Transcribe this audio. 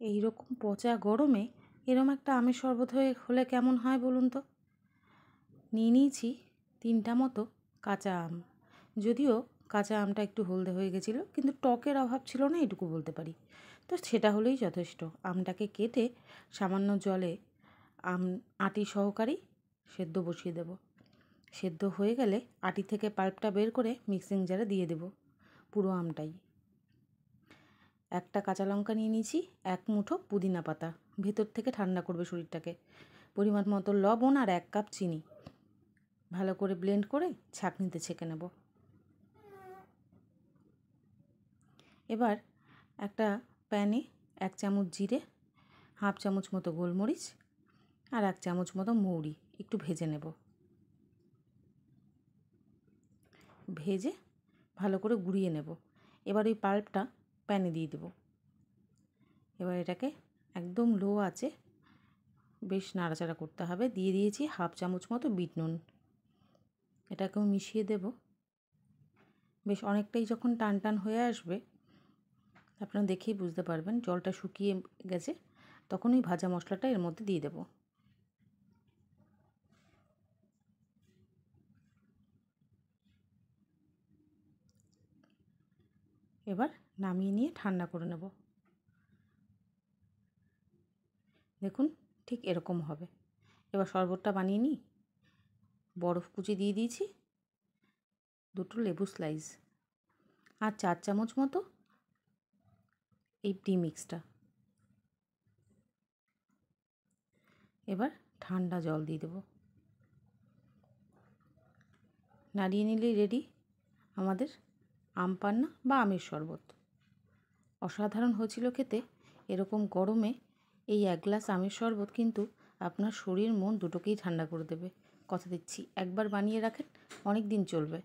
এই রকম পচা গরমে এরম একটা আমের শরবত হলে কেমন হয় বলুন তো। নিয়ে নিয়েছি 3টা মতো কাঁচা আম। যদিও কাঁচা আমটা একটু হলদে হয়ে গেছিলো, কিন্তু টকের অভাব ছিল না এটুকু বলতে পারি। তো সেটা হলেই যথেষ্ট। আমটাকে কেটে সামান্য জলে আটি সহকারেই সেদ্ধ বসিয়ে দেব। সেদ্ধ হয়ে গেলে আটি থেকে পাল্পটা বের করে মিক্সিং জারে দিয়ে দেব পুরো আমটাই। একটা কাঁচা লঙ্কা নিয়ে নিয়েছি, 1 মুঠো পুদিনা পাতা, ভেতর থেকে ঠান্ডা করবে শরীরটাকে। পরিমাণ মতো লবণ আর 1 কাপ চিনি ভালো করে ব্লেন্ড করে ছাঁকনিতে ছেঁকে নেব। এবার একটা প্যানে 1 চামচ জিরে, হাফ চামচ মতো গোলমরিচ আর 1 চামচ মতো মৌরি একটু ভেজে নেব। ভেজে ভালো করে গুঁড়িয়ে নেব। এবার ওই পাল্পটা প্যানে দিয়ে দেব। এবার এটাকে একদম লো আঁচে বেশ নাড়াচাড়া করতে হবে। দিয়ে দিয়েছি হাফ চামচ মতো বিট নুন। এটাকেও মিশিয়ে দেব। বেশ অনেকটাই যখন টান টান হয়ে আসবে, আপনারা দেখেই বুঝতে পারবেন জলটা শুকিয়ে গেছে, তখন ওই ভাজা মশলাটা এর মধ্যে দিয়ে দেব। এবার নামিয়ে নিয়ে ঠান্ডা করে নেব। দেখুন ঠিক এরকম হবে। এবার শরবতটা বানিয়ে নিই। বরফ কুচি দিয়ে দিয়েছি, 2টো লেবু স্লাইস আর 4 চামচ মতো এই মিক্সটা। এবার ঠান্ডা জল দিয়ে দেব। নাড়িয়ে নিলেই রেডি আমাদের আম পান্না বা আমের শরবত। অসাধারণ হয়েছিল খেতে। এরকম গরমে এই 1 গ্লাস আমের শরবত কিন্তু আপনার শরীর মন দুটোকেই ঠান্ডা করে দেবে। কথা দিচ্ছি, একবার বানিয়ে রাখেন, অনেক দিন চলবে।